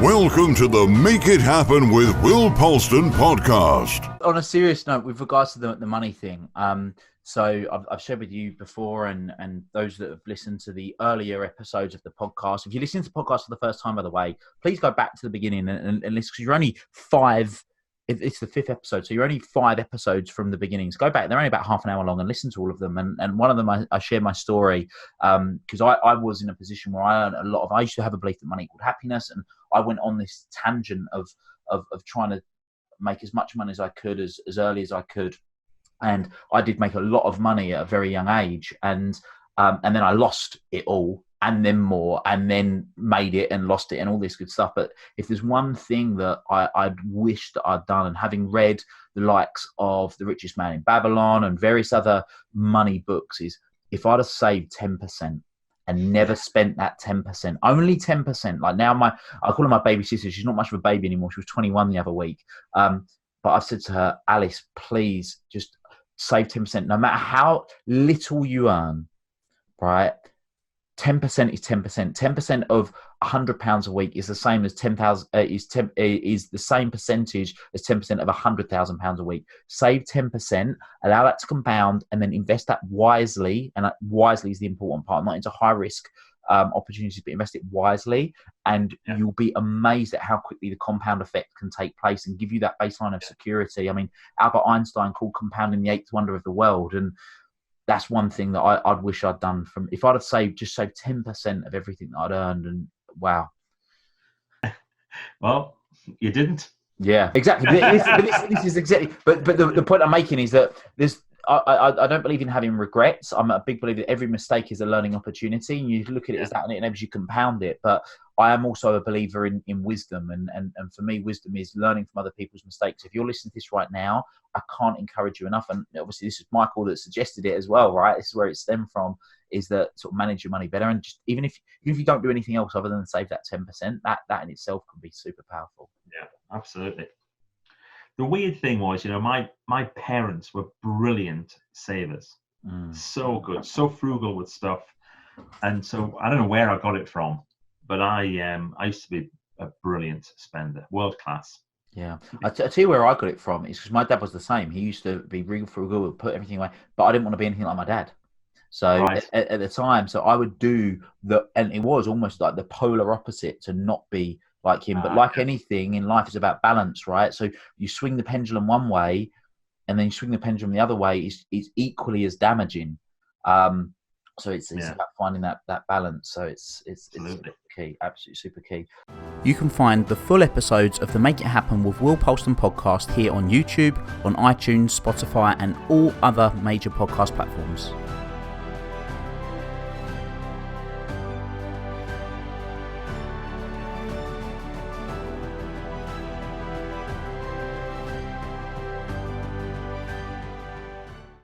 Welcome to the Make It Happen with Will Polston podcast. On a serious note, with regards to the money thing, so I've shared with you before, and those that have listened to the earlier episodes of the podcast. If you're listening to the podcast for the first time, by the way, please go back to the beginning and listen, because you're only five. It's the fifth episode, so you're only 5 episodes from the beginnings. Go back; they're only about half an hour long, and listen to all of them. And one of them, I share my story because I was in a position where I earned a lot of. I used to have a belief that money equaled happiness, and I went on this tangent of trying to make as much money as I could as early as I could, and I did make a lot of money at a very young age, and then I lost it all. And then more, and then made it and lost it and all this good stuff. But if there's one thing that I'd wish that I'd done, and having read the likes of The Richest Man in Babylon and various other money books, is if I'd have saved 10% and never spent that 10%, only 10%. Like now, I call her my baby sister. She's not much of a baby anymore. She was 21 the other week. But I've said to her, Alice, please just save 10%, no matter how little you earn, right? 10% is 10%. 10% of £100 a week is the same as 10,000. Is the same percentage as 10% of £100,000 a week. Save 10%, allow that to compound, and then invest that wisely. And that wisely is the important part, not into high risk opportunities, but invest it wisely, and you'll be amazed at how quickly the compound effect can take place and give you that baseline of security. I mean, Albert Einstein called compounding the 8th wonder of the world, and that's one thing that I'd wish I'd done. From if I'd have saved 10% of everything that I'd earned, and wow. Well, you didn't. Yeah, exactly. This is exactly. But the point I'm making is that I don't believe in having regrets. I'm a big believer that every mistake is a learning opportunity, and you look at it as that, and it enables you to compound it. But I am also a believer in wisdom, and for me, wisdom is learning from other people's mistakes. If you're listening to this right now, I can't encourage you enough. And obviously, this is Michael that suggested it as well, right? This is where it stemmed from, is that sort of manage your money better, and just even if you don't do anything else other than save that 10%, that in itself can be super powerful. Yeah, absolutely. The weird thing was, my parents were brilliant savers. So good, so frugal with stuff. And so I don't know where I got it from, but I used to be a brilliant spender, world class. Yeah. I'll tell you where I got it from. It's because my dad was the same. He used to be real frugal, put everything away, but I didn't want to be anything like my dad. So right. at the time, so I would do and it was almost like the polar opposite to not be like him. But like anything in life, is about balance, right? So you swing the pendulum one way, and then you swing the pendulum the other way is equally as damaging. So it's about finding that balance. So it's super key, absolutely super key. You can find the full episodes of the Make It Happen with Will Polston podcast here on YouTube, on iTunes, Spotify, and all other major podcast platforms.